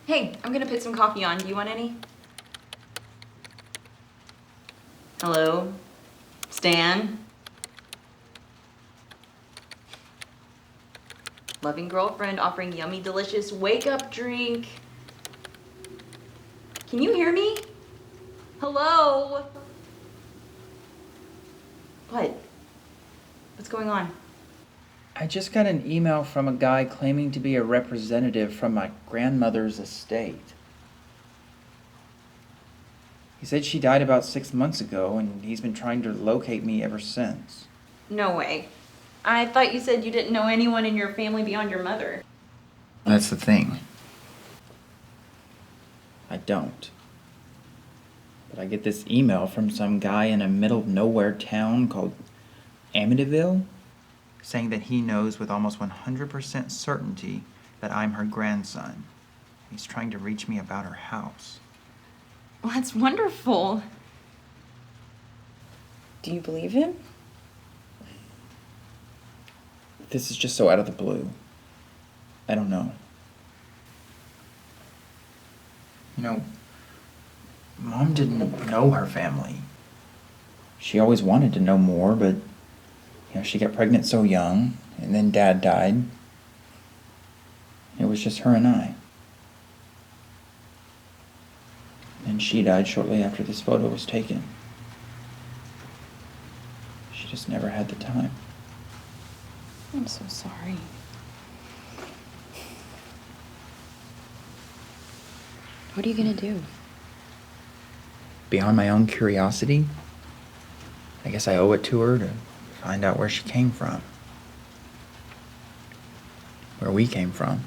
Hey, I'm gonna put some coffee on. Do you want any? Hello? Stan? Loving girlfriend offering yummy, delicious wake-up drink. Can you hear me? Hello? What? What's going on? I just got an email from a guy claiming to be a representative from my grandmother's estate. He said she died about 6 months ago, and he's been trying to locate me ever since. No way. I thought you said you didn't know anyone in your family beyond your mother. That's the thing. I don't. But I get this email from some guy in a middle-of-nowhere town called Amityville, saying that he knows with almost 100% certainty that I'm her grandson. He's trying to reach me about her house. Well, that's wonderful. Do you believe him? This is just so out of the blue. I don't know. You know, Mom didn't know her family. She always wanted to know more, but, she got pregnant so young, and then Dad died. It was just her and I. And she died shortly after this photo was taken. She just never had the time. I'm so sorry. What are you gonna do? Beyond my own curiosity, I guess I owe it to her to find out where she came from. Where we came from.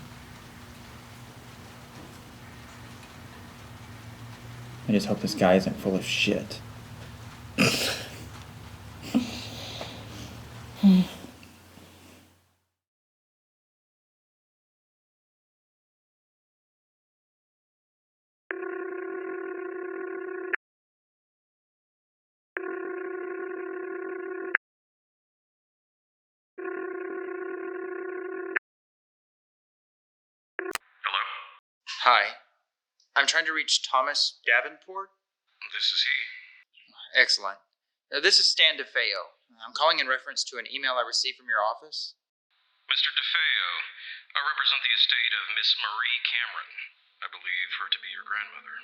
I just hope this guy isn't full of shit. Hello? Hi. I'm trying to reach Thomas Davenport. This is he. Excellent. This is Stan DeFeo. I'm calling in reference to an email I received from your office. Mr. DeFeo, I represent the estate of Miss Marie Cameron. I believe her to be your grandmother.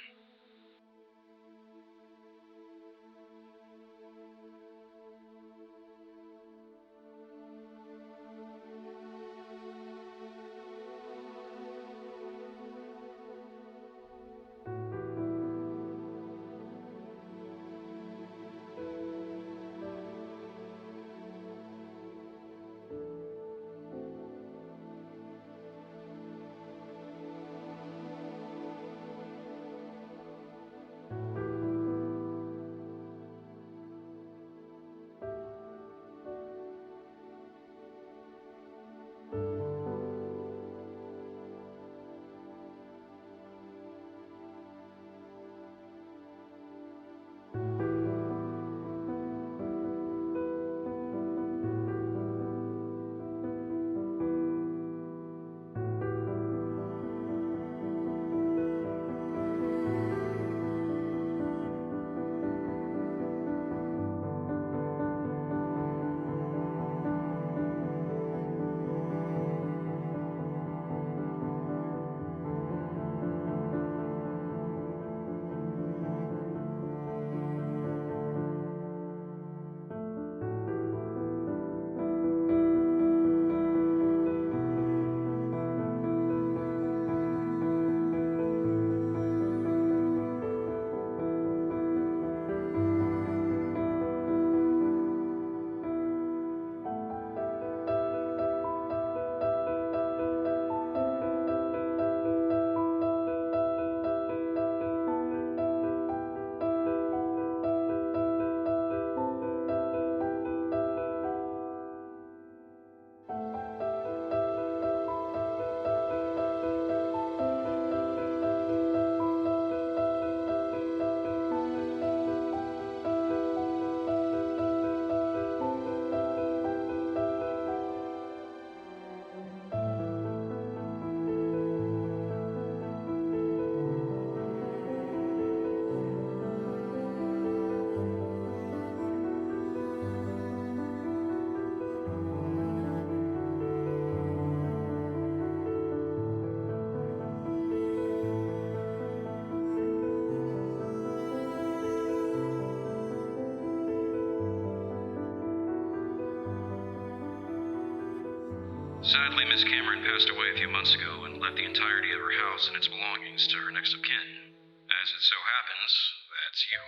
Sadly, Miss Cameron passed away a few months ago and left the entirety of her house and its belongings to her next of kin. As it so happens, that's you.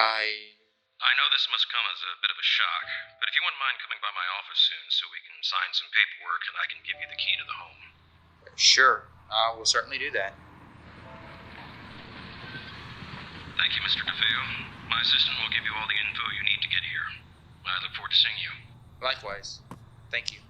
I know this must come as a bit of a shock, but if you wouldn't mind coming by my office soon so we can sign some paperwork and I can give you the key to the home. Sure, I will certainly do that. Thank you, Mr. DeFeo. My assistant will give you all the info you need to get here. I look forward to seeing you. Likewise. Thank you.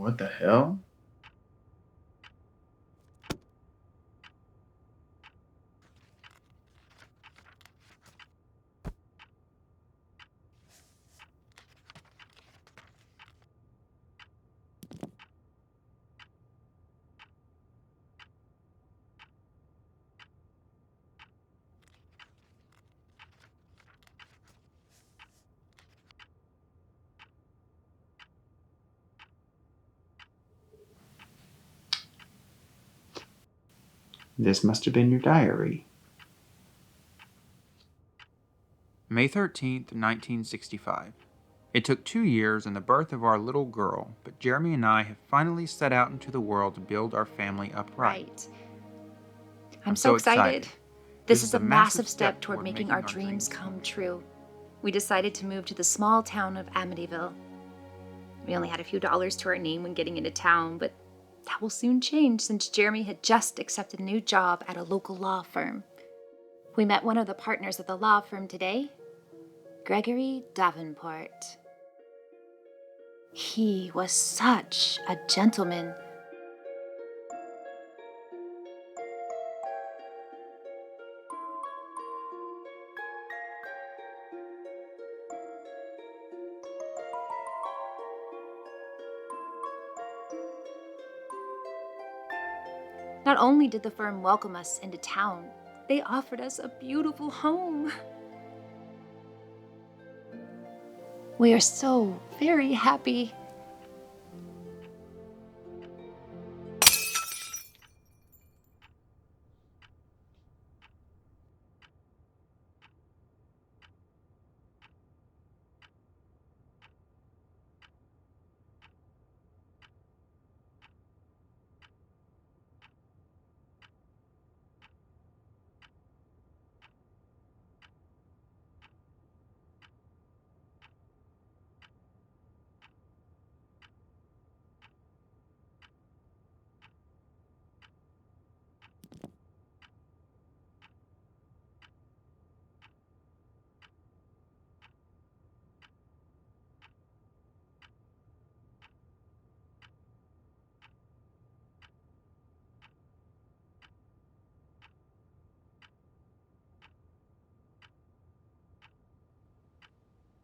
What the hell? This must have been your diary. May 13th, 1965. It took 2 years and the birth of our little girl, but Jeremy and I have finally set out into the world to build our family upright. Right. I'm so excited. This This is a massive step toward making our dreams come true. We decided to move to the small town of Amityville. We only had a few dollars to our name when getting into town, but that will soon change since Jeremy had just accepted a new job at a local law firm. We met one of the partners at the law firm today, Gregory Davenport. He was such a gentleman. Not only did the firm welcome us into town, they offered us a beautiful home. We are so very happy.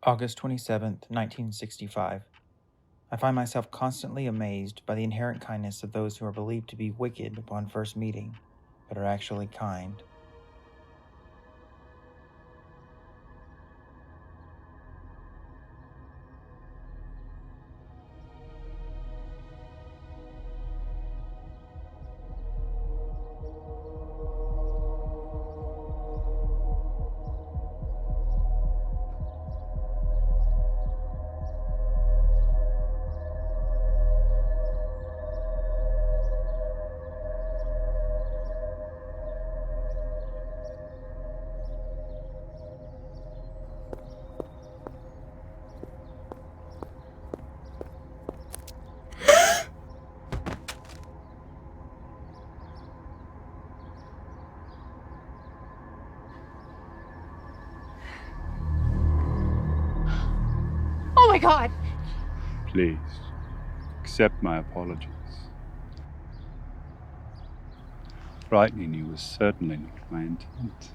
August 27th, 1965. I find myself constantly amazed by the inherent kindness of those who are believed to be wicked upon first meeting, but are actually kind. Oh my God! Please, accept my apologies. Frightening you was certainly not my intent.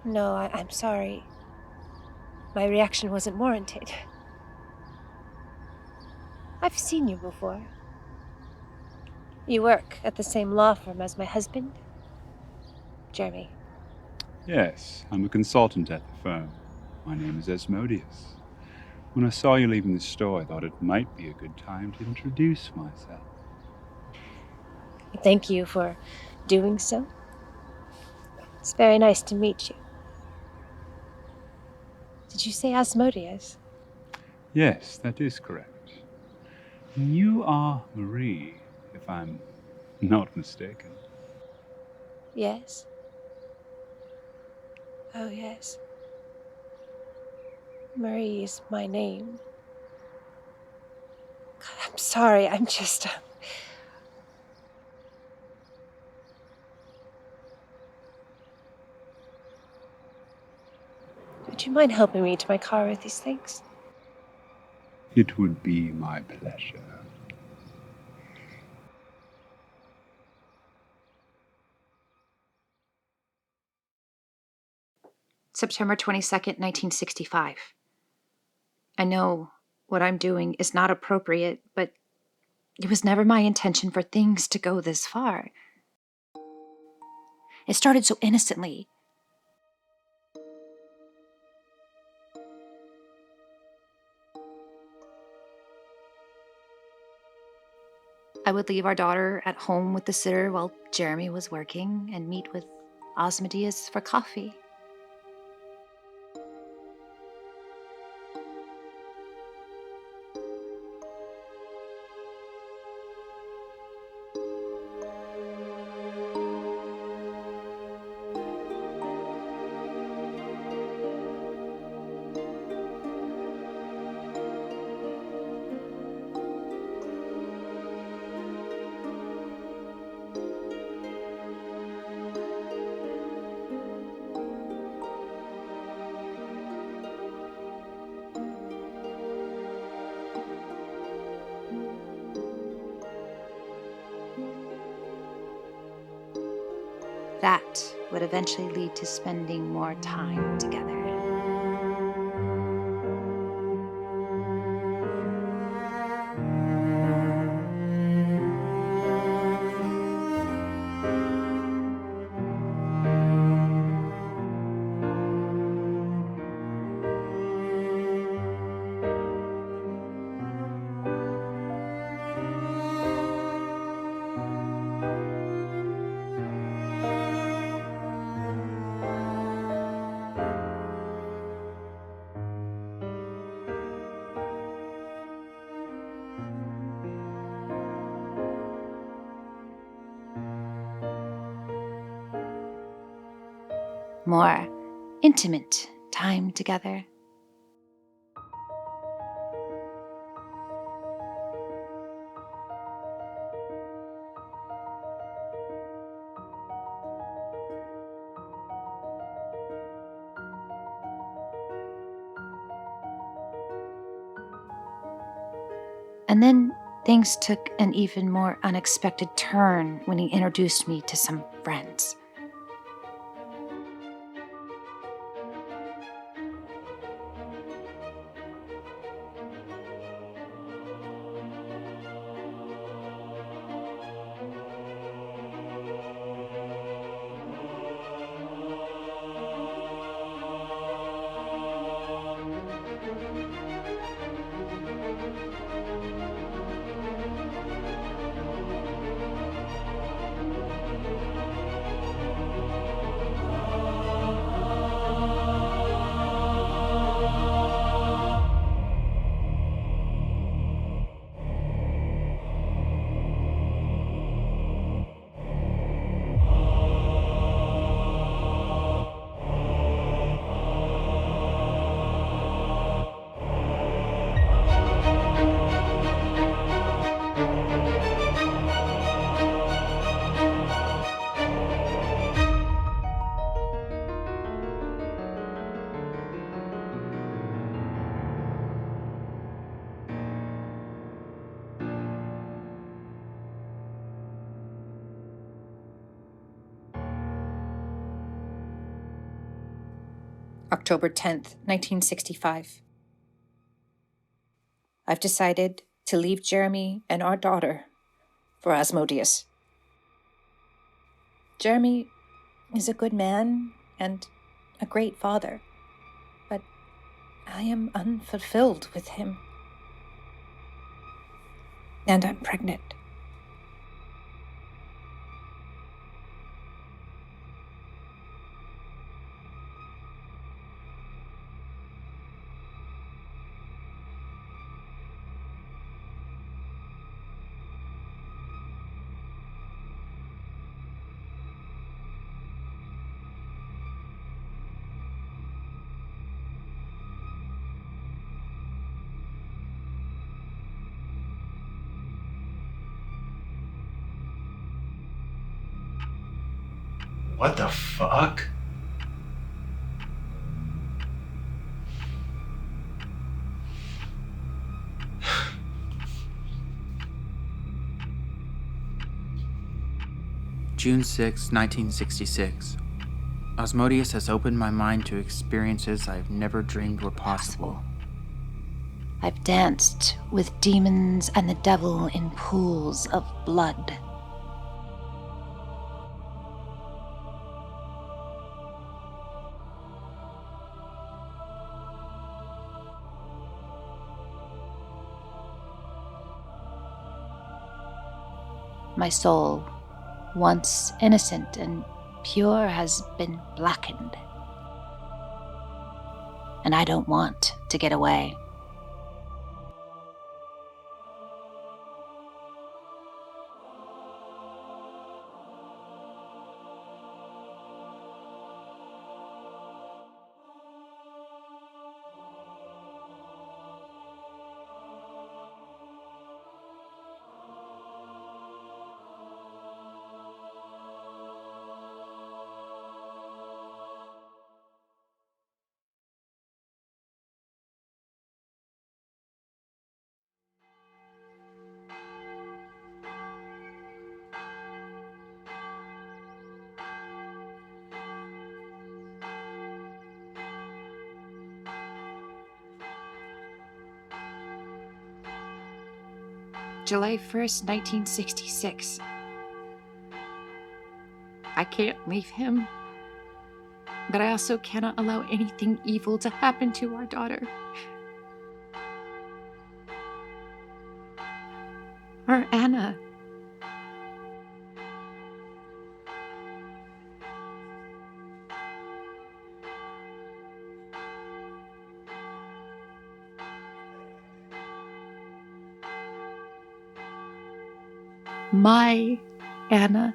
No, I'm sorry. My reaction wasn't warranted. I've seen you before. You work at the same law firm as my husband, Jeremy. Yes, I'm a consultant at the firm. My name is Asmodeus. When I saw you leaving the store, I thought it might be a good time to introduce myself. Thank you for doing so. It's very nice to meet you. Did you say Asmodeus? Yes, that is correct. You are Marie, if I'm not mistaken. Yes. Oh, yes. Marie is my name. God, I'm sorry, I'm just... you mind helping me to my car with these things? It would be my pleasure. September 22nd, 1965. I know what I'm doing is not appropriate, but it was never my intention for things to go this far. It started so innocently. I would leave our daughter at home with the sitter while Jeremy was working and meet with Asmodeus for coffee. That would eventually lead to spending more time together. More intimate time together. And then things took an even more unexpected turn when he introduced me to some friends. October 10th, 1965. I've decided to leave Jeremy and our daughter for Asmodeus. Jeremy is a good man and a great father, but I am unfulfilled with him. And I'm pregnant. What the fuck? June 6, 1966. Osmodius has opened my mind to experiences I've never dreamed were possible. I've danced with demons and the devil in pools of blood. My soul, once innocent and pure, has been blackened. And I don't want to get away. July 1st, 1966. I can't leave him, but I also cannot allow anything evil to happen to our daughter. Our Anna. My Anna.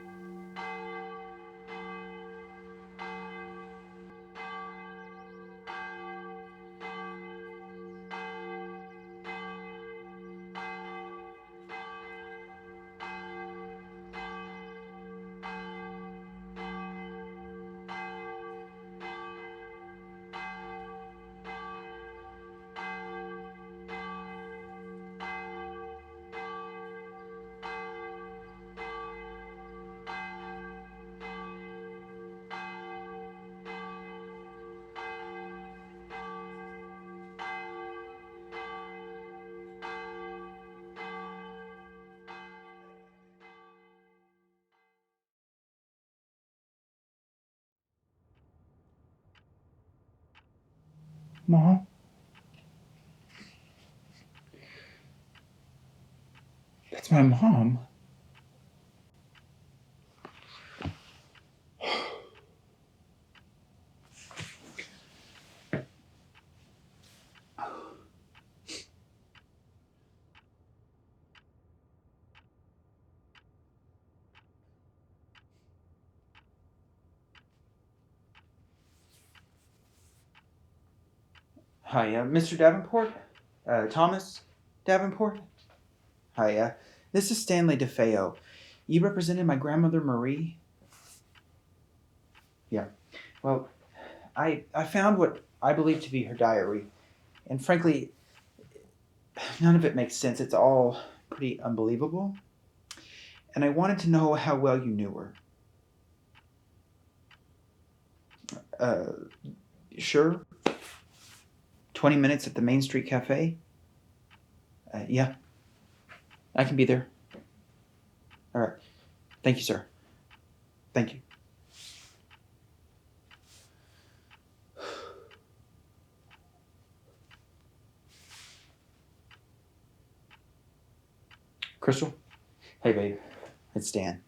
Mom? That's my mom. Hi, Mr. Davenport? Thomas Davenport? Hi, this is Stanley DeFeo. You represented my grandmother Marie? Yeah. Well, I found what I believe to be her diary, and frankly, none of it makes sense. It's all pretty unbelievable. And I wanted to know how well you knew her. Sure. 20 minutes at the Main Street Cafe? Yeah. I can be there. All right. Thank you, sir. Thank you. Crystal? Hey, babe. It's Dan.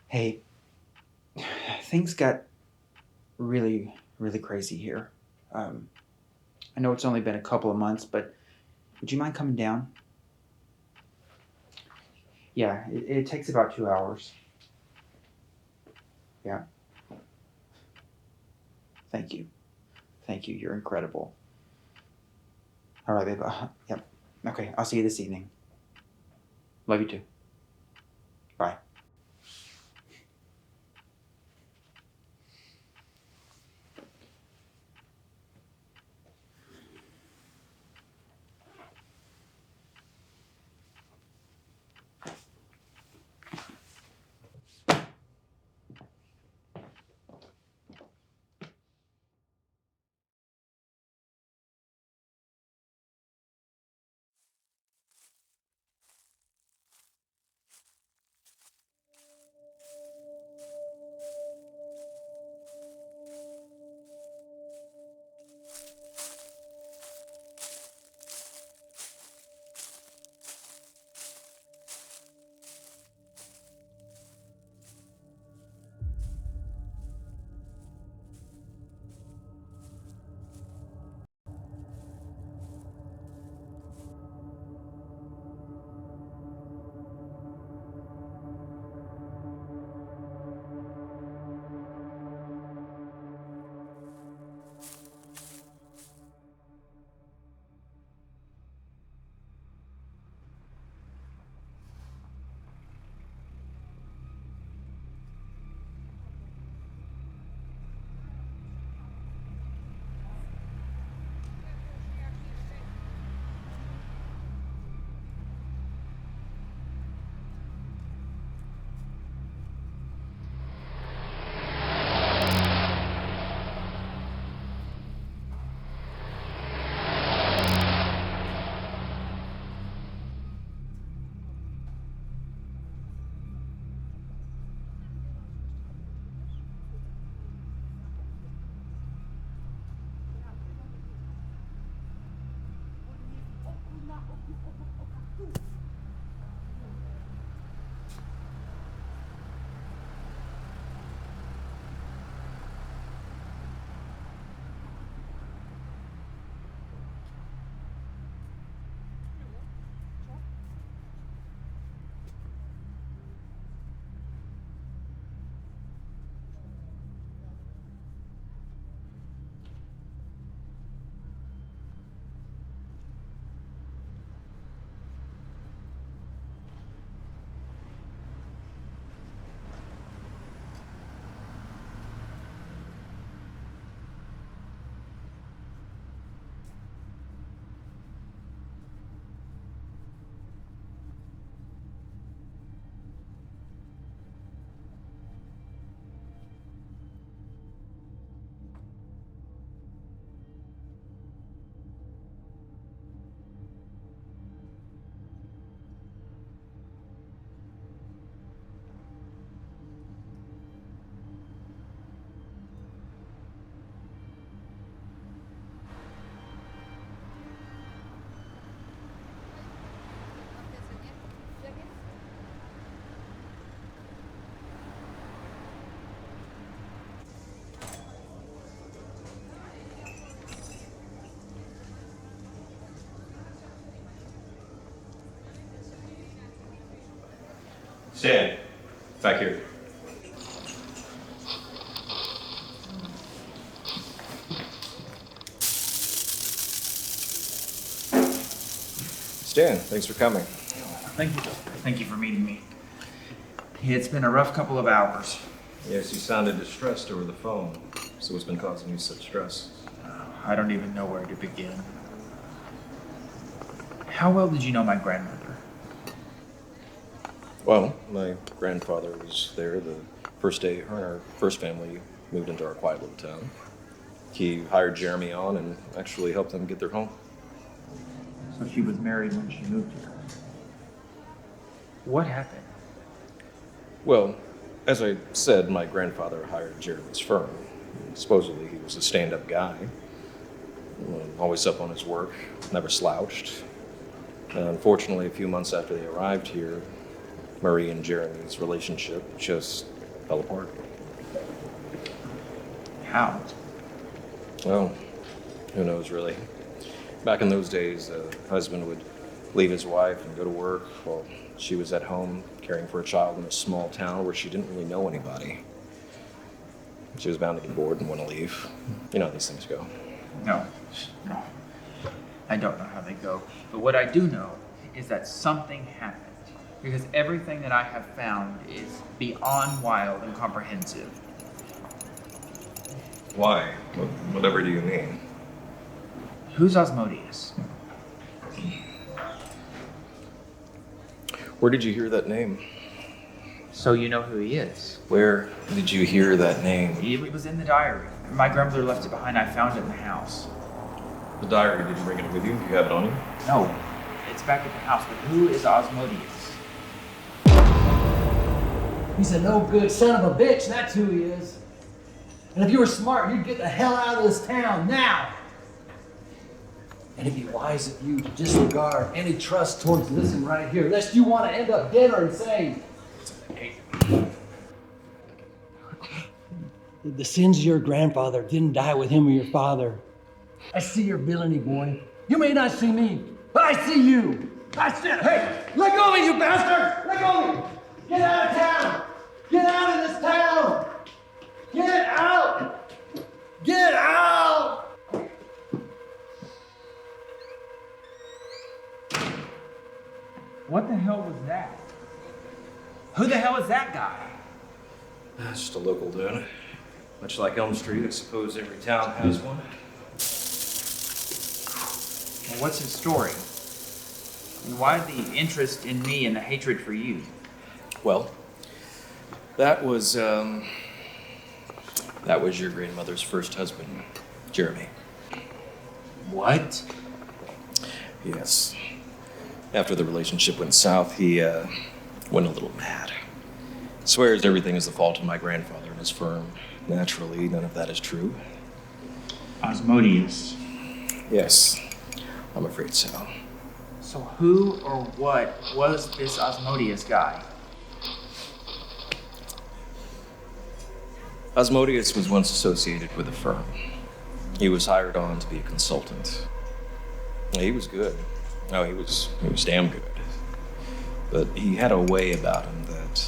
Hey, things got really, really crazy here. I know it's only been a couple of months, but would you mind coming down? Yeah, it takes about 2 hours. Yeah. Thank you. Thank you. You're incredible. All right, babe. Yep. Okay, I'll see you this evening. Love you too. Bye. Stan, back here. Stan, thanks for coming. Thank you. Thank you for meeting me. It's been a rough couple of hours. Yes, you sounded distressed over the phone. So what's been causing you such stress? I don't even know where to begin. How well did you know my grandmother? Well, my grandfather was there the first day her and our first family moved into our quiet little town. He hired Jeremy on and actually helped them get their home. So she was married when she moved here. What happened? Well, as I said, my grandfather hired Jeremy's firm. Supposedly he was a stand-up guy. Always up on his work, never slouched. Unfortunately, a few months after they arrived here, Marie and Jeremy's relationship just fell apart. How? Well, who knows really. Back in those days, a husband would leave his wife and go to work while she was at home caring for a child in a small town where she didn't really know anybody. She was bound to get bored and want to leave. You know how these things go. No. I don't know how they go. But what I do know is that something happened. Because everything that I have found is beyond wild and comprehensive. Why? Whatever do you mean? Who's Asmodeus? Where did you hear that name? So you know who he is. Where did you hear that name? It was in the diary. My grandmother left it behind. I found it in the house. The diary, did you bring it with you? You have it on you? No, it's back at the house. But who is Asmodeus? He's a no good son of a bitch, that's who he is. And if you were smart, you'd get the hell out of this town now. And it'd be wise of you to disregard any trust towards this one right here, lest you want to end up dead or insane. The sins of your grandfather didn't die with him or your father. I see your villainy, boy. You may not see me, but I see you. I see it. Hey, let go of me, you bastard! Let go of me! Get out of town! Get out of this town! Get out! Get out! What the hell was that? Who the hell is that guy? That's just a local dude. Much like Elm Street, I suppose every town has one. Well, what's his story? And why the interest in me and the hatred for you? Well, that was your grandmother's first husband, Jeremy. What? Yes. After the relationship went south, he went a little mad. Swears everything is the fault of my grandfather and his firm. Naturally, none of that is true. Asmodeus. Yes, I'm afraid so. So who or what was this Asmodeus guy? Asmodeus was once associated with a firm. He was hired on to be a consultant. He was good. Oh, he was damn good. But he had a way about him that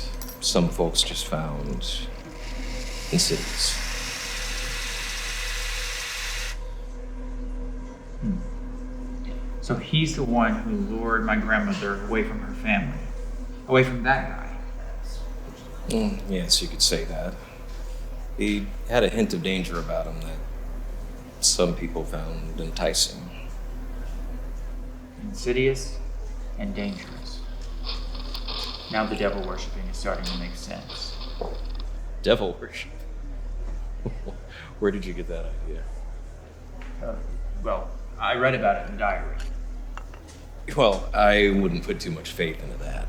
some folks just found insidious. So he's the one who lured my grandmother away from her family, away from that guy. Yes, you could say that. He had a hint of danger about him that some people found enticing. Insidious and dangerous. Now the devil worshipping is starting to make sense. Devil worship? Where did you get that idea? Well, I read about it in the diary. Well, I wouldn't put too much faith into that.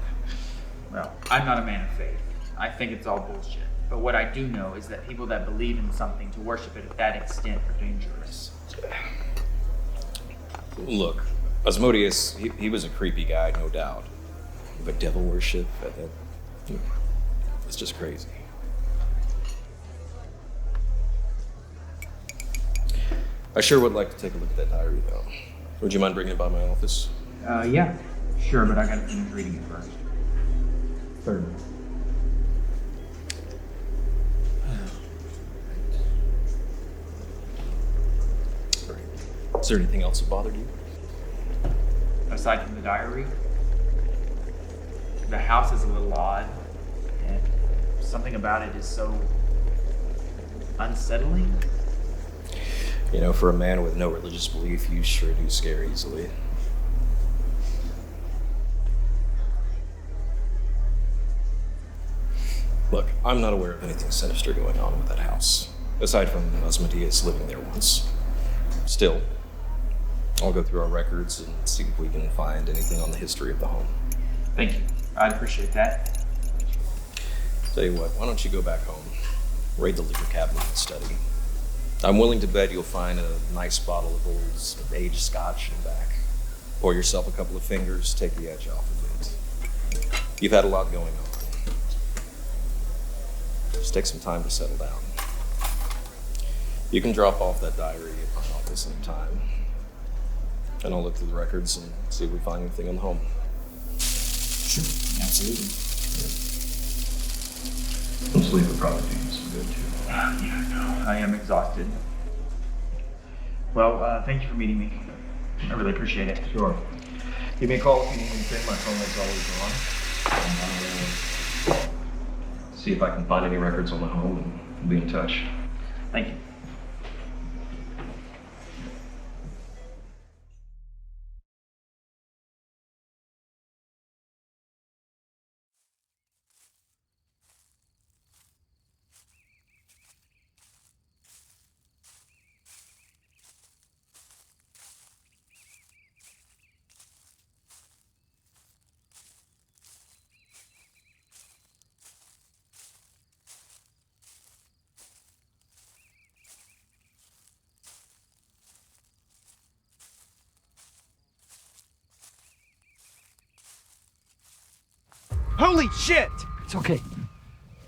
Well, I'm not a man of faith. I think it's all bullshit. But what I do know is that people that believe in something to worship it at that extent are dangerous. Look, Asmodeus, he was a creepy guy, no doubt. But devil worship, it's just crazy. I sure would like to take a look at that diary, though. Would you mind bringing it by my office? Yeah, sure, but I gotta finish reading it first. Third. Is there anything else that bothered you? Aside from the diary, the house is a little odd, and something about it is so unsettling. You know, for a man with no religious belief, you sure do scare easily. Look, I'm not aware of anything sinister going on with that house, aside from Asmodeus living there once. Still, I'll go through our records and see if we can find anything on the history of the home. Thank you. I'd appreciate that. Tell you what, why don't you go back home, raid the liquor cabinet and study. I'm willing to bet you'll find a nice bottle of old aged scotch in the back. Pour yourself a couple of fingers, take the edge off of it. You've had a lot going on. Just take some time to settle down. You can drop off that diary at my office anytime. And I'll look through the records and see if we find anything on the home. Sure, absolutely. Some sleep would probably do you some good too. Yeah, no, I am exhausted. Well, thank you for meeting me. I really appreciate it. Sure. Give me a call if you need anything. My phone is always on. And I'll see if I can find any records on the home and be in touch. Thank you. Holy shit! It's okay.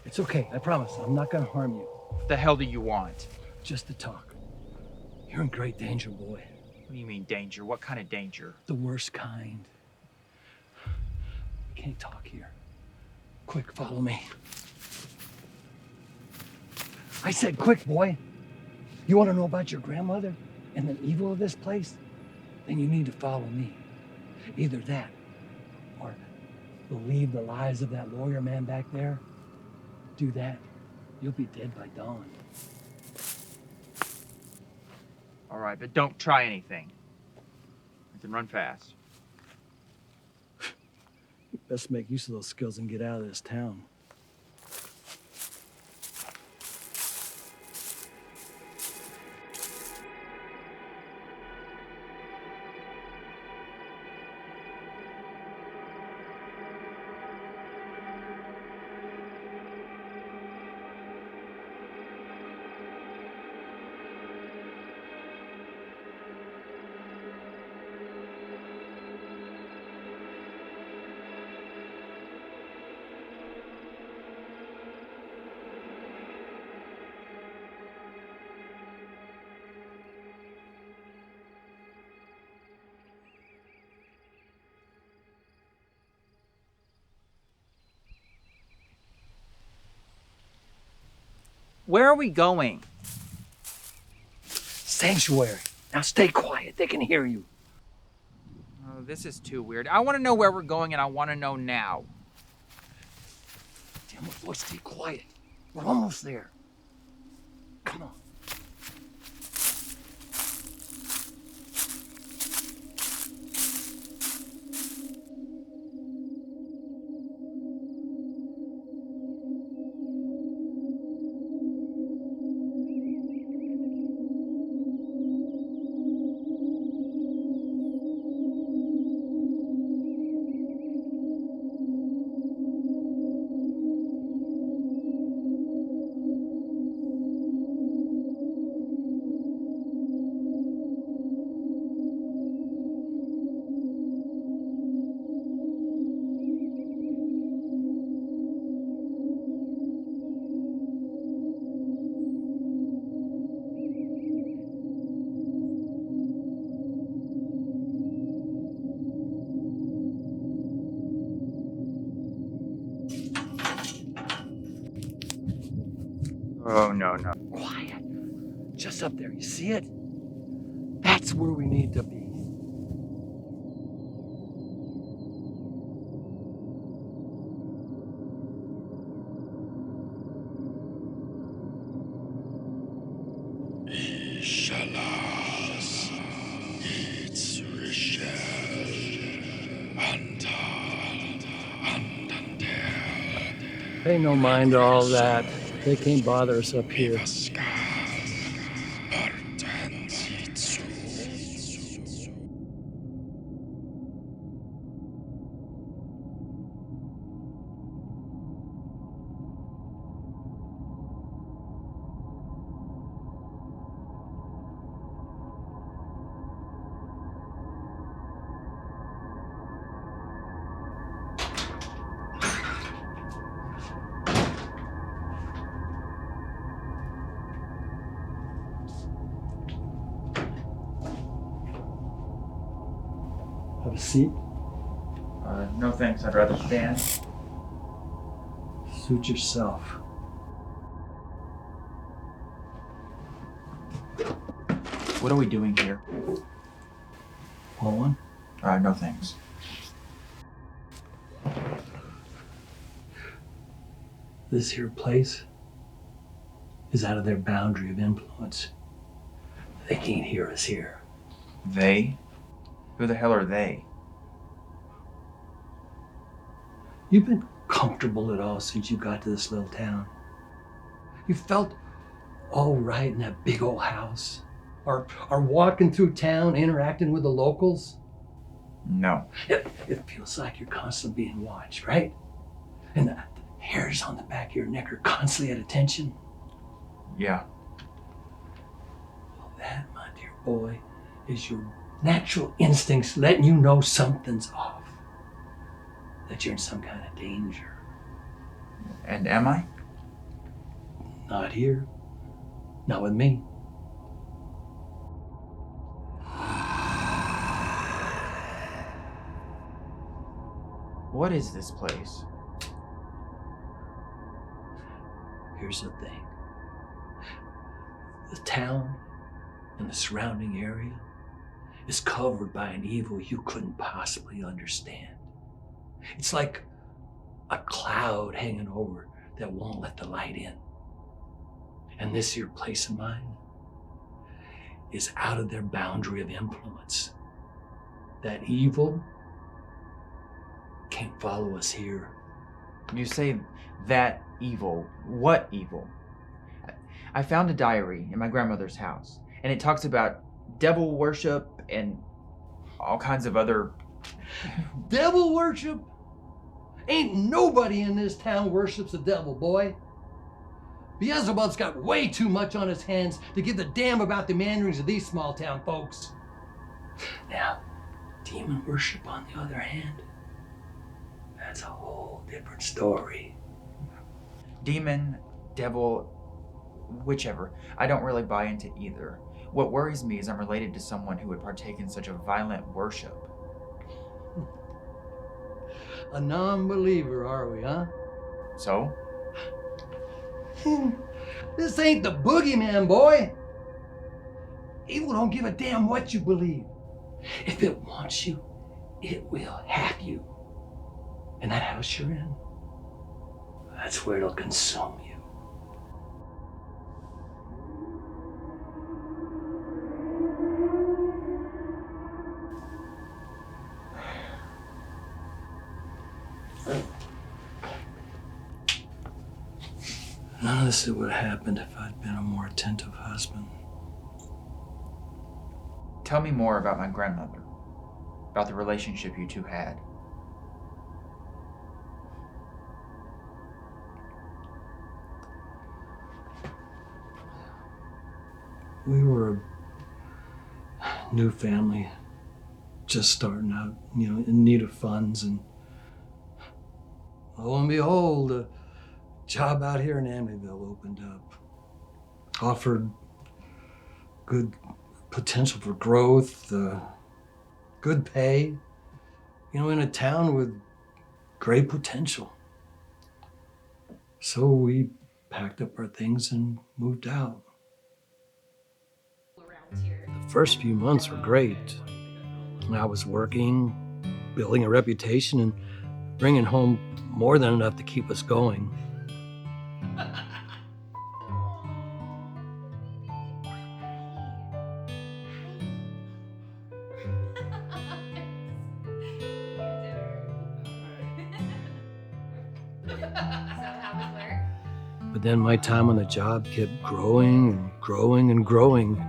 It's okay. I promise. I'm not gonna harm you. What the hell do you want? Just to talk. You're in great danger, boy. What do you mean danger? What kind of danger? The worst kind. I can't talk here. Quick, follow me. I said quick, boy. You want to know about your grandmother and the evil of this place? Then you need to follow me. Either that, or believe the lies of that lawyer man back there. Do that, you'll be dead by dawn. All right, but don't try anything. I can run fast. Best make use of those skills and get out of this town. Where are we going? Sanctuary. Now stay quiet. They can hear you. Oh, this is too weird. I want to know where we're going, and I want to know now. Damn it, boy, stay quiet. We're almost there. Come on. Oh, no. Quiet. Just up there. You see it? That's where we need to be. Pay no mind to all that. They can't bother us up here. Have a seat. No thanks. I'd rather stand. Suit yourself. What are we doing here? Want one? No thanks. This here place is out of their boundary of influence. They can't hear us here. They? Who the hell are they? You've been comfortable at all since you got to this little town. You felt all right in that big old house. Or walking through town, interacting with the locals. No. It feels like you're constantly being watched, right? And the hairs on the back of your neck are constantly at attention. Yeah. Well, that, my dear boy, is your natural instincts letting you know something's off. That you're in some kind of danger. And am I? Not here. Not with me. What is this place? Here's the thing. The town and the surrounding area is covered by an evil you couldn't possibly understand. It's like a cloud hanging over that won't let the light in. And this here place of mine is out of their boundary of influence. That evil can't follow us here. You say that evil. What evil? I found a diary in my grandmother's house, and it talks about devil worship and all kinds of other... Devil worship? Ain't nobody in this town worships the devil, boy. Beelzebub's got way too much on his hands to give a damn about the meanderings of these small town folks. Now, demon worship, on the other hand, that's a whole different story. Demon, devil, whichever. I don't really buy into either. What worries me is I'm related to someone who would partake in such a violent worship. A non-believer, are we, huh? So? This ain't the boogeyman, boy. Evil don't give a damn what you believe. If it wants you, it will have you. And that house you're in, that's where it'll consume you. None of this would have happened if I'd been a more attentive husband. Tell me more about my grandmother, about the relationship you two had. We were a new family, just starting out, in need of funds, and lo and behold, a job out here in Amityville opened up. Offered good potential for growth, good pay, in a town with great potential. So we packed up our things and moved out. The first few months were great. I was working, building a reputation, and bringing home more than enough to keep us going. But then my time on the job kept growing and growing and growing.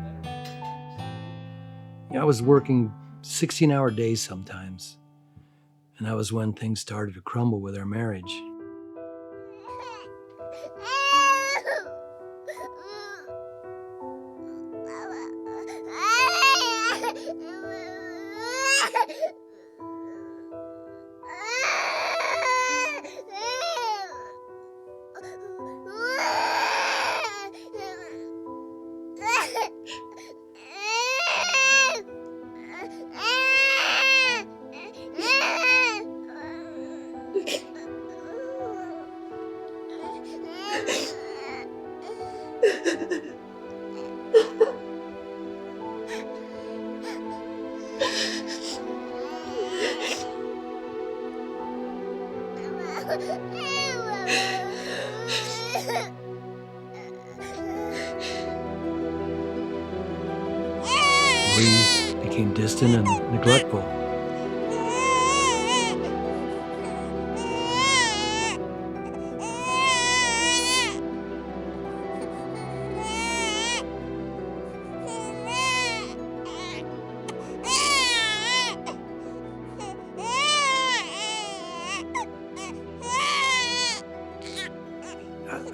I was working 16-hour days sometimes, and that was when things started to crumble with our marriage. We became distant and neglectful.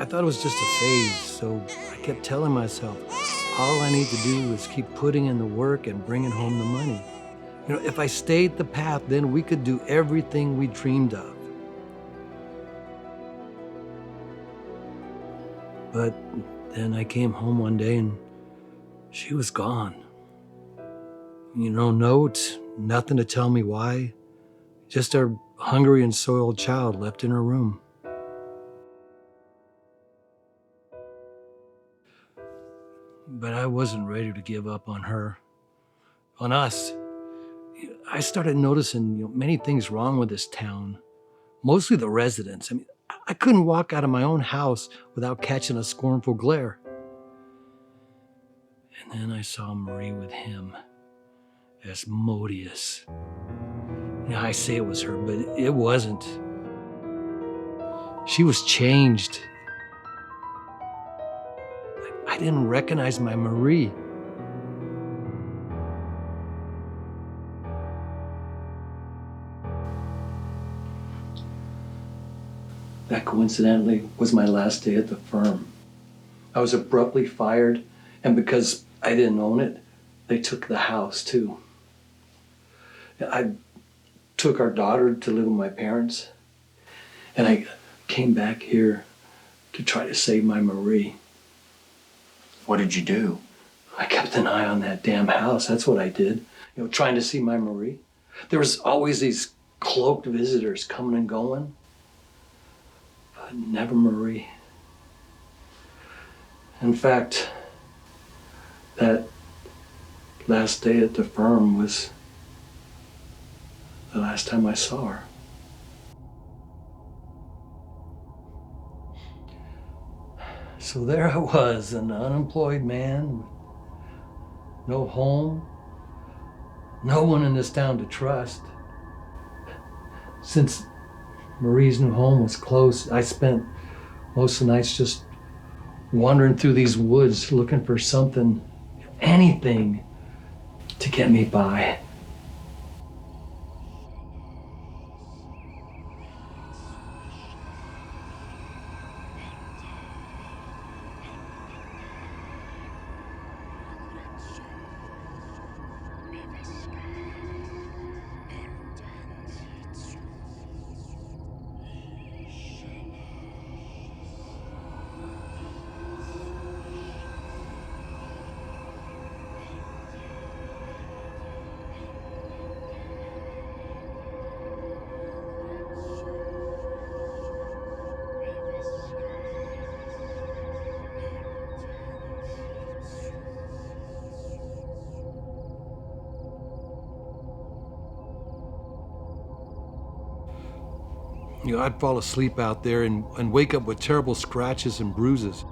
I thought it was just a phase, so I kept telling myself, all I need to do is keep putting in the work and bringing home the money. If I stayed the path, then we could do everything we dreamed of. But then I came home one day and she was gone. No note, nothing to tell me why. Just a hungry and soiled child left in her room. But I wasn't ready to give up on her, on us. I started noticing many things wrong with this town, mostly the residents. I couldn't walk out of my own house without catching a scornful glare. And then I saw Marie with him, Asmodeus. I say it was her, but it wasn't. She was changed. I didn't recognize my Marie. That coincidentally was my last day at the firm. I was abruptly fired, and because I didn't own it, they took the house too. I took our daughter to live with my parents, and I came back here to try to save my Marie. What did you do? I kept an eye on that damn house. That's what I did. Trying to see my Marie. There was always these cloaked visitors coming and going, but never Marie. In fact, that last day at the firm was the last time I saw her. So there I was, an unemployed man, no home, no one in this town to trust. Since Marie's new home was closed, I spent most of the nights just wandering through these woods looking for something, anything, to get me by. You know, I'd fall asleep out there and wake up with terrible scratches and bruises.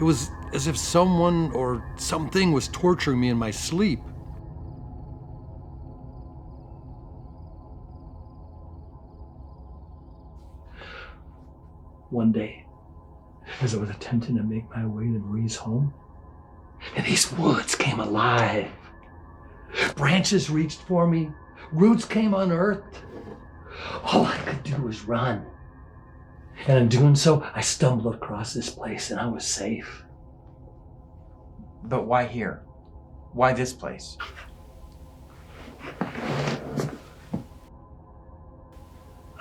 It was as if someone or something was torturing me in my sleep. One day, as I was attempting to make my way to Marie's home, and these woods came alive. Branches reached for me, roots came unearthed. All I could do was run. And in doing so, I stumbled across this place and I was safe. But why here? Why this place?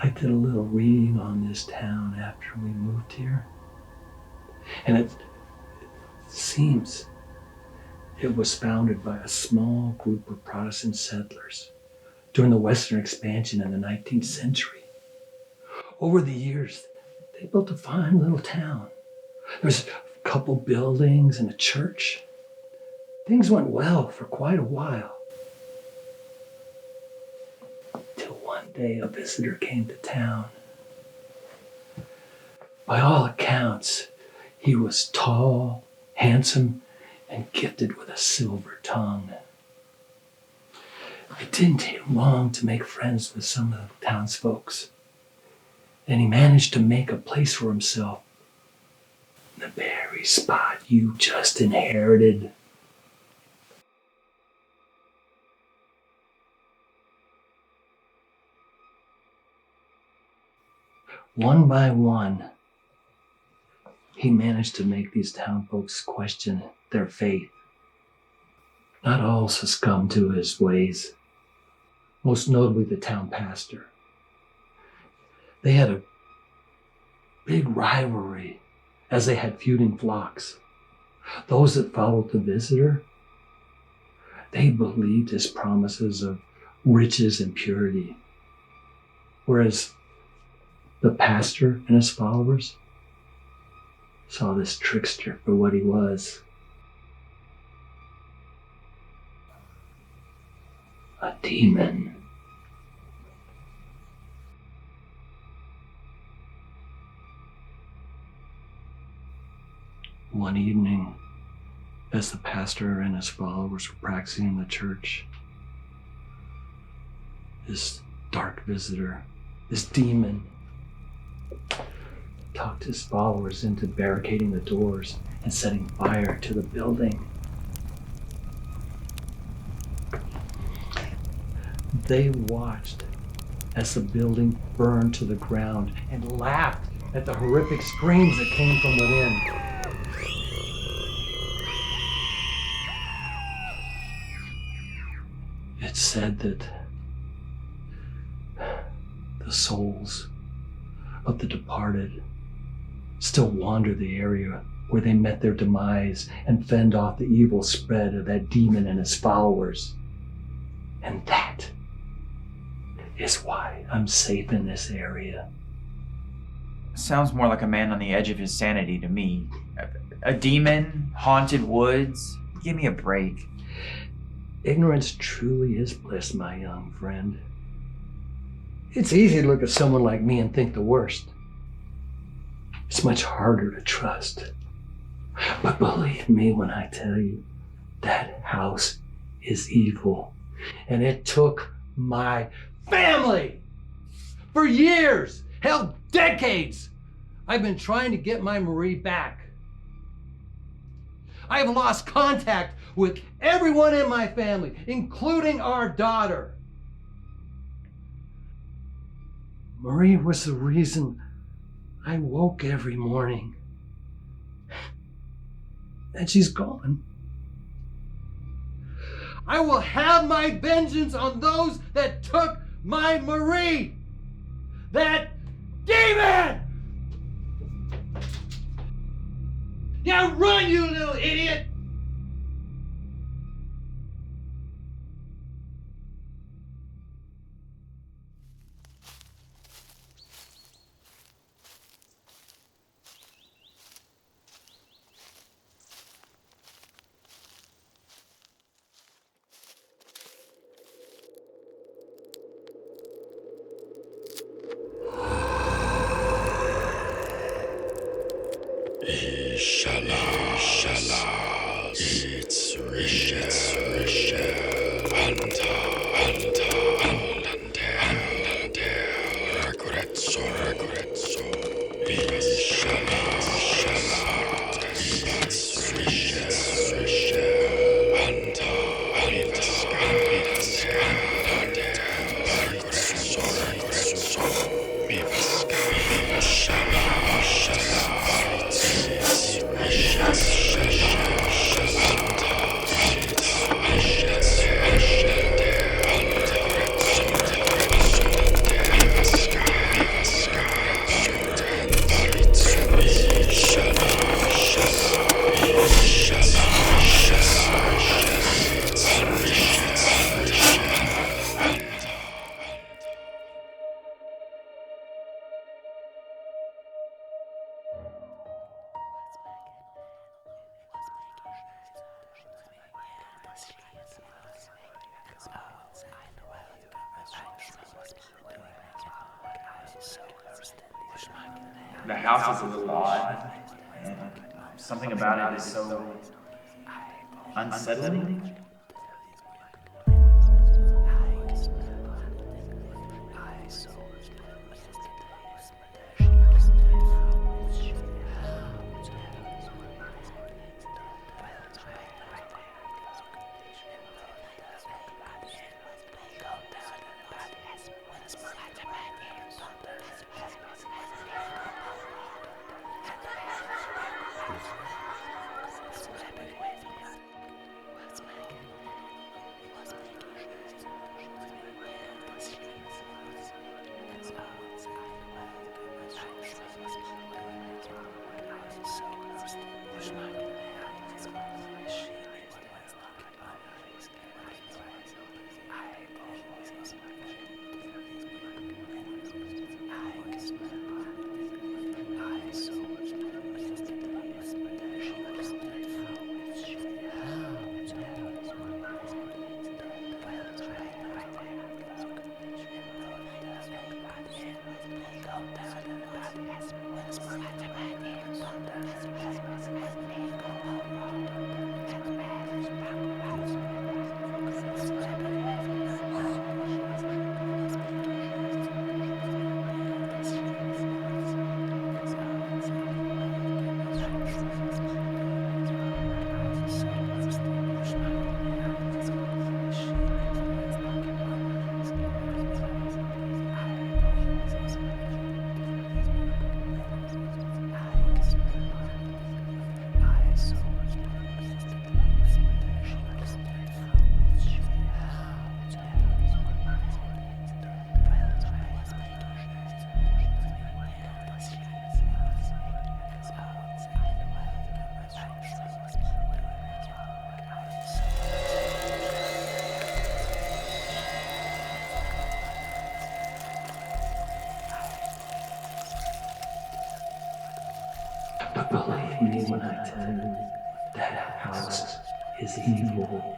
I did a little reading on this town after we moved here. And it seems it was founded by a small group of Protestant settlers during the Western expansion in the 19th century. Over the years, they built a fine little town. There's a couple buildings and a church. Things went well for quite a while. Till one day a visitor came to town. By all accounts, he was tall, handsome, and gifted with a silver tongue. It didn't take long to make friends with some of the townsfolks. Then he managed to make a place for himself in the very spot you just inherited. One by one, he managed to make these town folks question their faith. Not all succumbed to his ways, most notably the town pastor. They had a big rivalry as they had feuding flocks. Those that followed the visitor, they believed his promises of riches and purity, whereas the pastor and his followers saw this trickster for what he was. A demon. One evening, as the pastor and his followers were practicing in the church, this dark visitor, this demon, talked his followers into barricading the doors and setting fire to the building. They watched as the building burned to the ground and laughed at the horrific screams that came from within. It's said that the souls of the departed still wander the area where they met their demise and fend off the evil spread of that demon and his followers. And that is why I'm safe in this area. Sounds more like a man on the edge of his sanity to me. A demon, haunted woods. Give me a break. Ignorance truly is bliss, my young friend. It's easy to look at someone like me and think the worst. It's much harder to trust. But believe me when I tell you, that house is evil. And it took my family. For years, hell, decades, I've been trying to get my Marie back. I've lost contact with everyone in my family, including our daughter. Marie was the reason I woke every morning. And she's gone. I will have my vengeance on those that took my Marie! That demon! Yeah, run, you little idiot! The house is a little odd, and something about it is so unsettling. I tell you, that house is evil.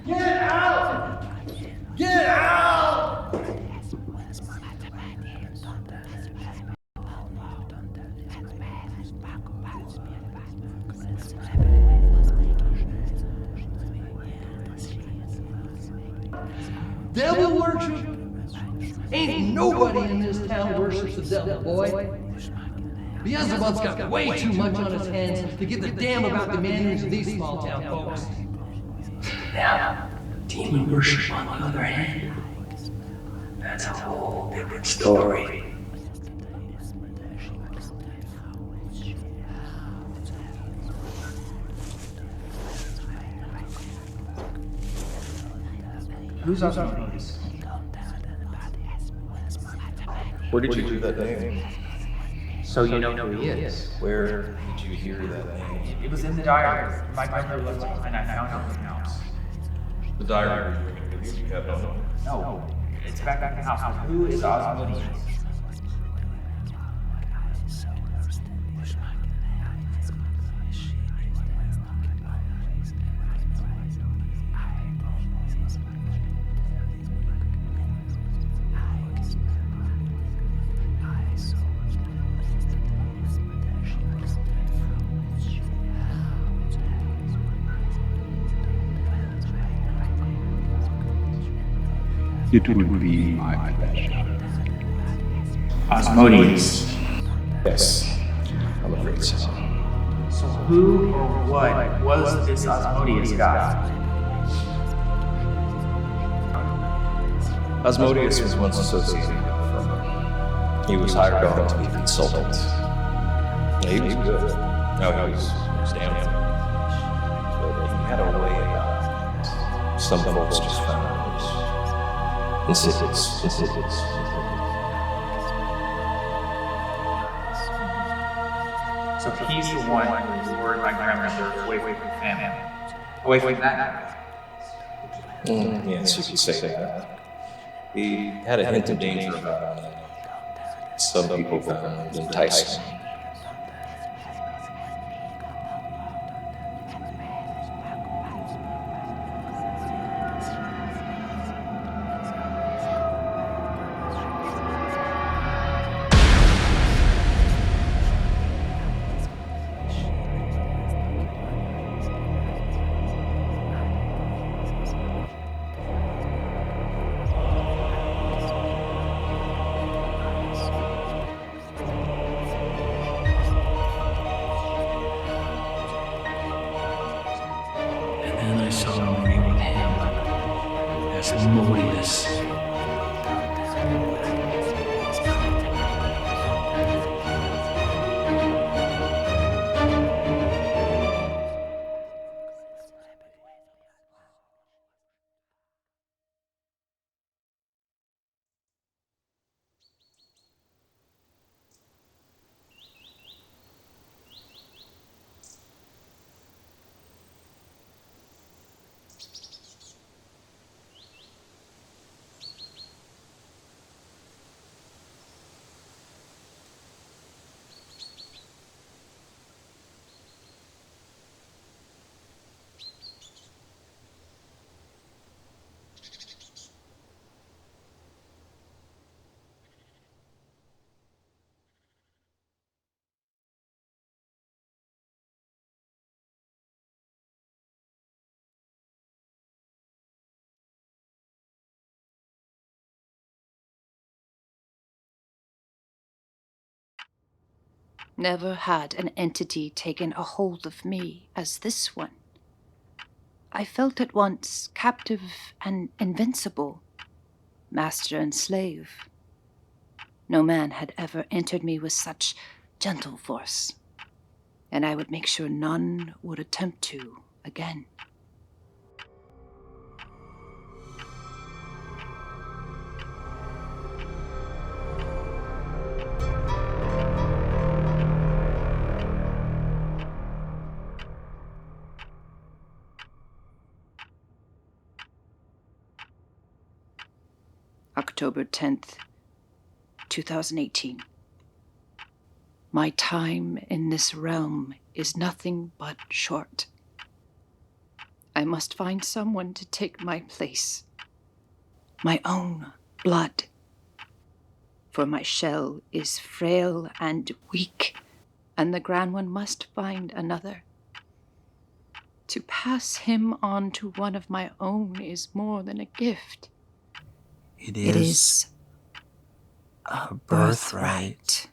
Get out! Get out! Devil worship? Ain't nobody in this town worships the devil, boy. Beelzebub's got way too much on his hands to give a damn about the manners of these small town folks. Now, demon worship, on the other hand, that's a whole different story. Who's Osmodeus? Where did you hear that name? So you know who he is. Where did you hear that name? It was in the diary. My grandmother left it behind. I found it in the house. The diary you have no. No, it's back in the house. Who is Osmodeus? It would be my pleasure. Osmodeus. Yes, I'm afraid so. So who or what was this Osmodeus guy? Osmodeus was once associated with the firm. He was hired on to be a consultant. He was good. No, he was damn good. But he had a way about him. Some folks just found it insidious. So he's the one who lured my grandmother away from the family. Away from that. Yes, you could say that. He had a hint of danger about him. Some people found enticing. Never had an entity taken a hold of me as this one. I felt at once captive and invincible, master and slave. No man had ever entered me with such gentle force, and I would make sure none would attempt to again. October 10th, 2018. My time in this realm is nothing but short. I must find someone to take my place. My own blood. For my shell is frail and weak, and the Grand One must find another. To pass him on to one of my own is more than a gift. It It is is a birthright.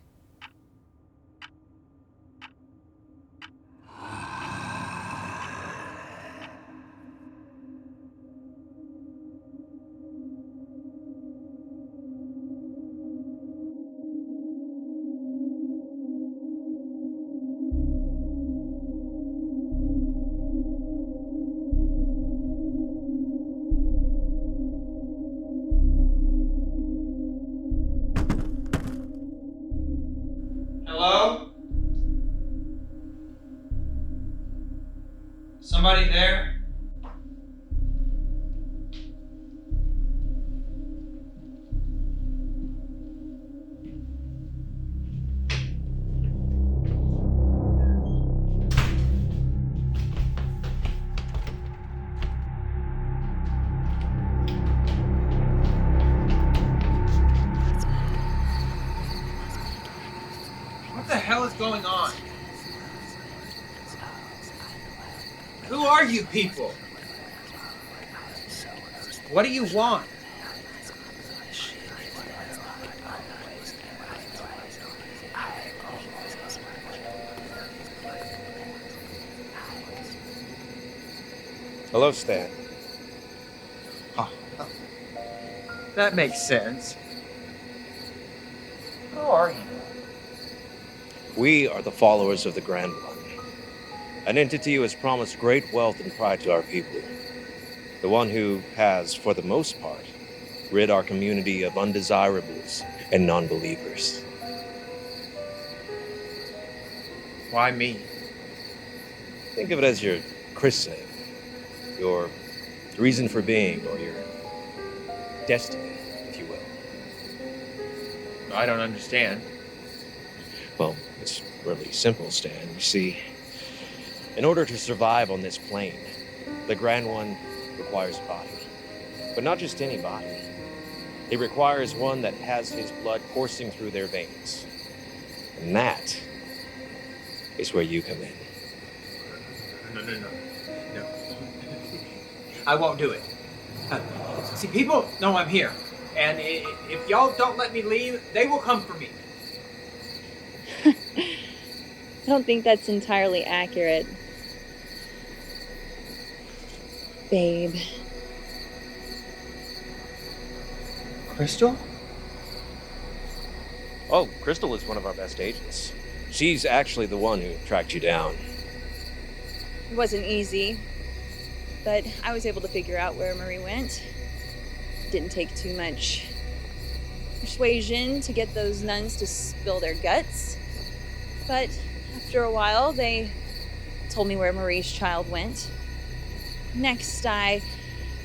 Hello? Somebody there? What the hell is going on? Who are you people? What do you want? Hello, Stan. Oh, that makes sense. Who are you? We are the followers of the Grand One, an entity who has promised great wealth and pride to our people. The one who has, for the most part, rid our community of undesirables and non-believers. Why me? Think of it as your christening, your reason for being, or your destiny, if you will. I don't understand. Well, it's really simple, Stan. You see, in order to survive on this plane, the Grand One requires a body. But not just any body. It requires one that has his blood coursing through their veins. And that is where you come in. No. I won't do it. See, people know I'm here. And if y'all don't let me leave, they will come for me. I don't think that's entirely accurate. Babe. Crystal? Oh, Crystal is one of our best agents. She's actually the one who tracked you down. It wasn't easy, but I was able to figure out where Marie went. Didn't take too much persuasion to get those nuns to spill their guts. But after a while, they told me where Marie's child went. Next, I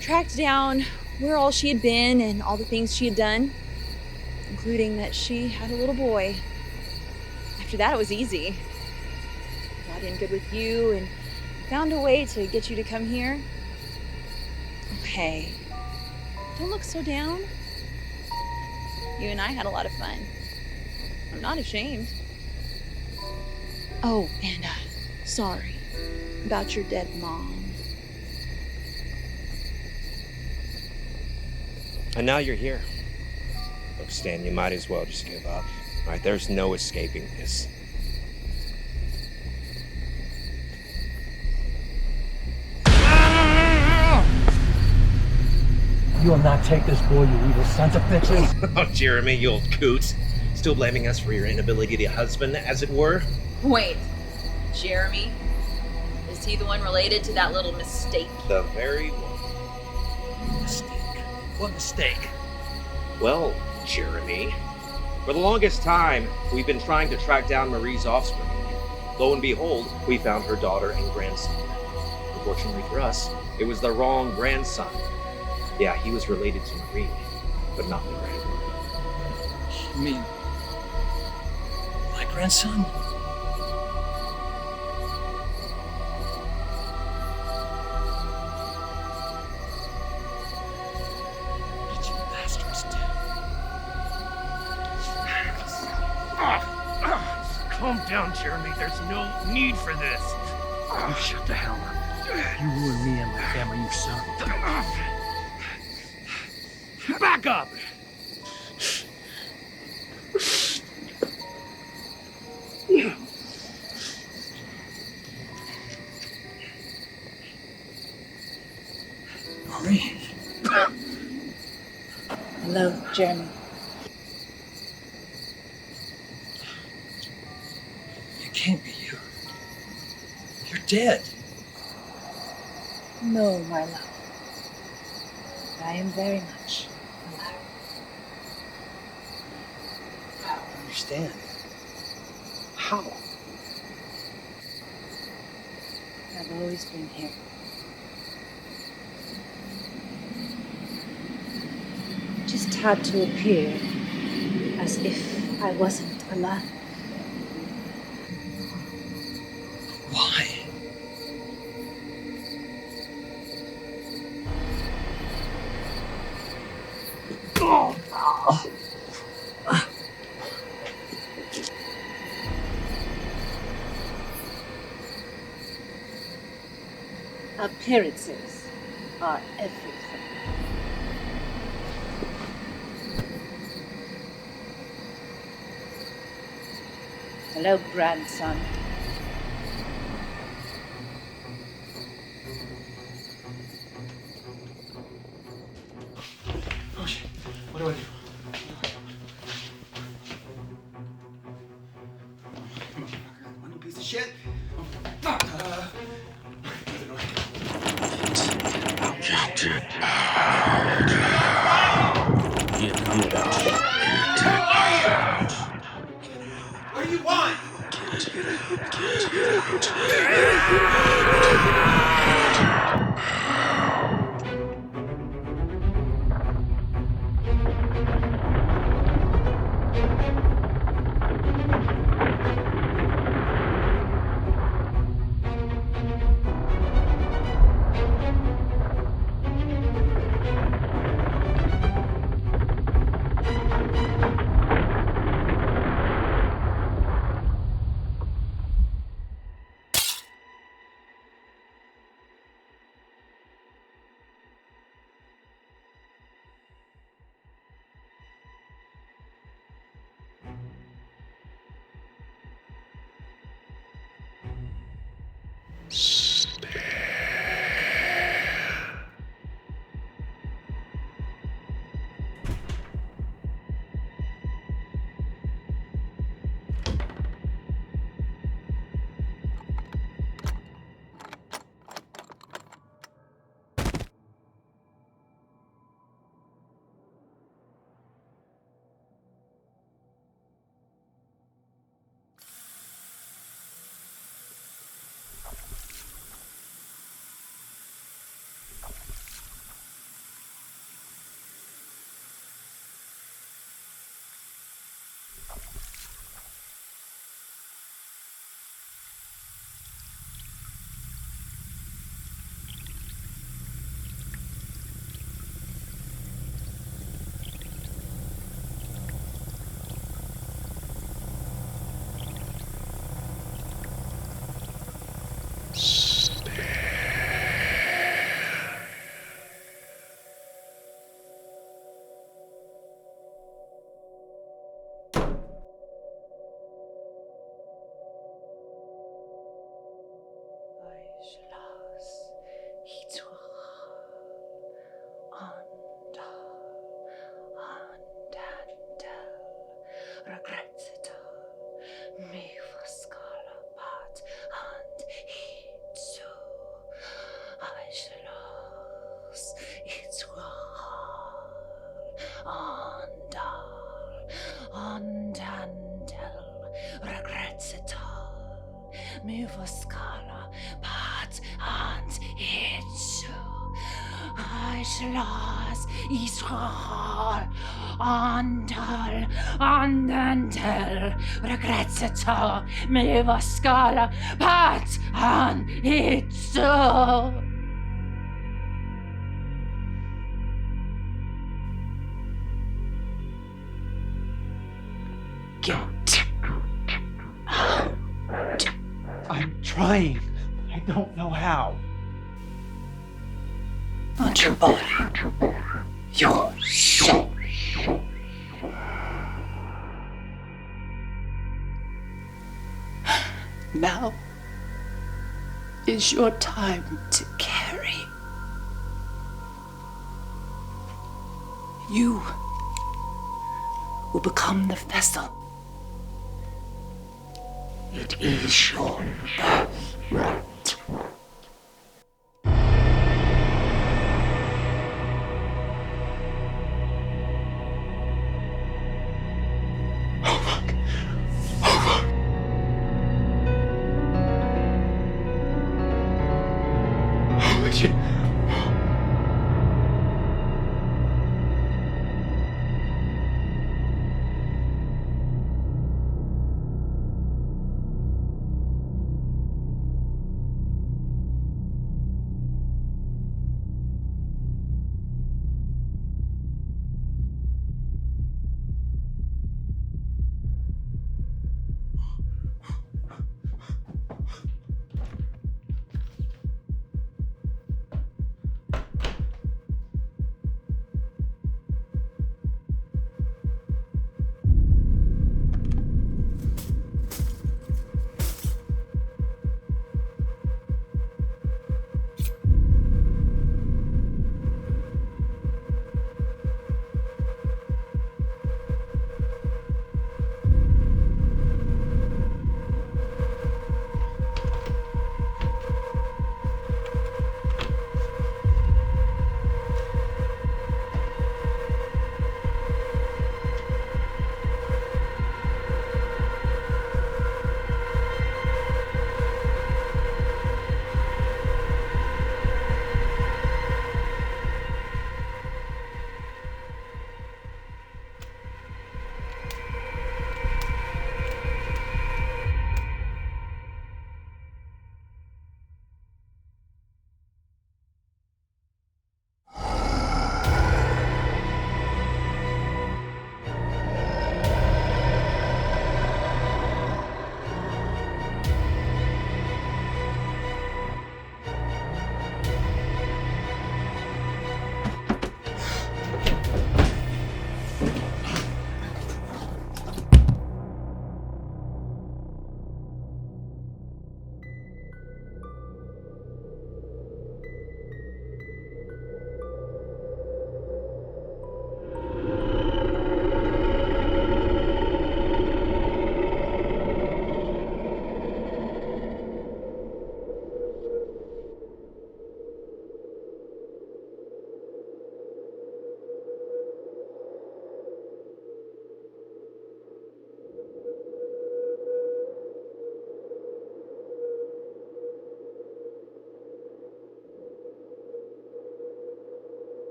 tracked down where all she had been and all the things she had done, including that she had a little boy. After that, it was easy. Got in good with you and found a way to get you to come here. Oh, hey, don't look so down. You and I had a lot of fun. I'm not ashamed. Oh, and sorry about your dead mom. And now you're here. Look, Stan, you might as well just give up. All right, there's no escaping this. You will not take this boy, you evil sons of bitches. Oh, Jeremy, you old coot. Still blaming us for your inability to be a husband, as it were? Wait, Jeremy? Is he the one related to that little mistake? The very one. Mistake. What mistake? Well, Jeremy, for the longest time, we've been trying to track down Marie's offspring. Lo and behold, we found her daughter and grandson. Unfortunately for us, it was the wrong grandson. Yeah, he was related to Marie, but not the grandmother. You mean my grandson? What you bastards do? Calm down, Jeremy. There's no need for this. You shut the hell up. You ruined me and my family, you son of a bitch. Back up! Marie. Hello, Jeremy. It can't be you. You're dead. No, my love. I am very much alive. I don't understand. How? I've always been here. Just had to appear as if I wasn't alive. Why? Appearances are everything. Hello, grandson. Oh shit. What do I do? Come on, piece of shit. What do you want? regrettet mig för skalapat hand hit så Eichelos Israel andandel regrettet mig för skalapat hand hit så Eichelos Israel andandel regrettet mig för skalapat hand hit så. Get out. I'm trying. I don't know how. Not your body. Your soul. Now is your time to carry. You will become the vessel. It is your birthright.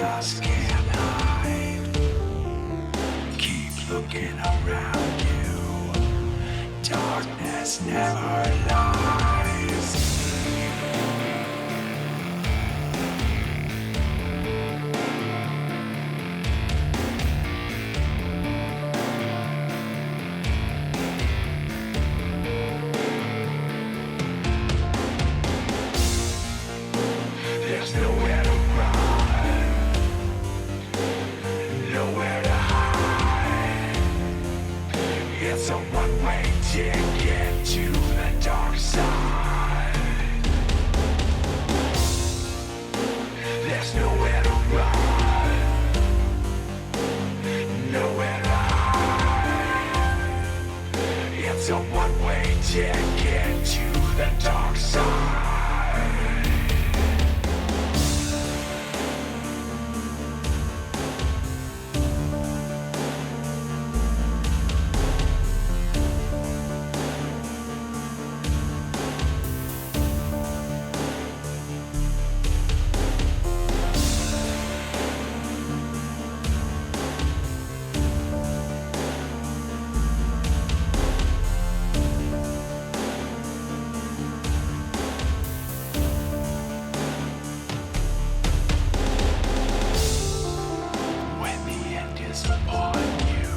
just can't hide. Keep looking around you. Darkness never lies. There's nowhere to run, nowhere to hide. It's a one-way ticket to the dark side. There's nowhere to run, nowhere to hide. It's a one-way ticket to the dark side. When the end is upon you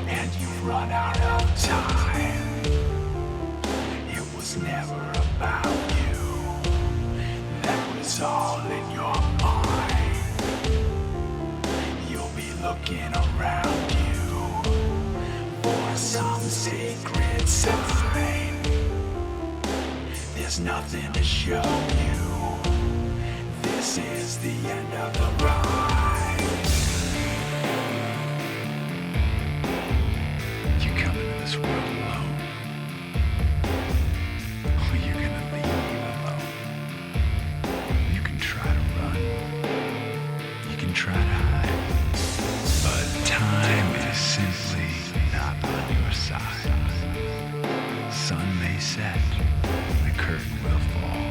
and you've run out of time, it was never about you. That was all in your mind. You'll be looking around you for some sacred sign. There's nothing to show you. This is the end of the ride. You come into this world alone, or you're gonna leave alone. You can try to run, you can try to hide, but time is simply not on your side. Sun may set, the curtain will fall,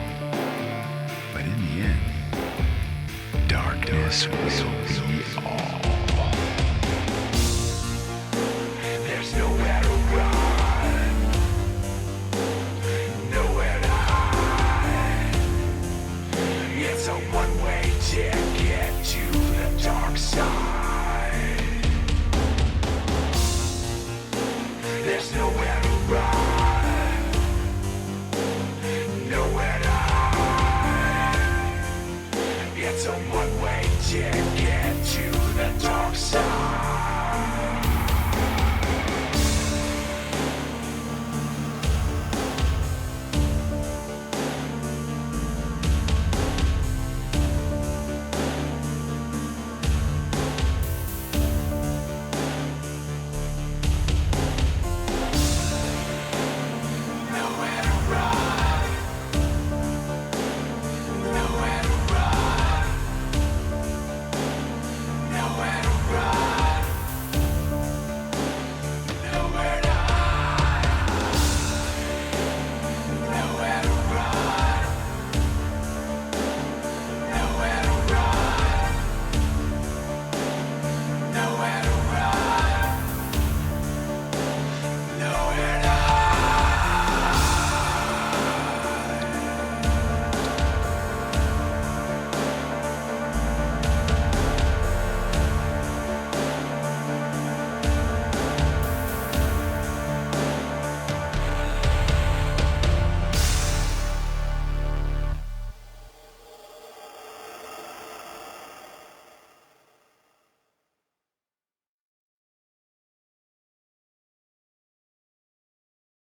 but in the end, darkness will be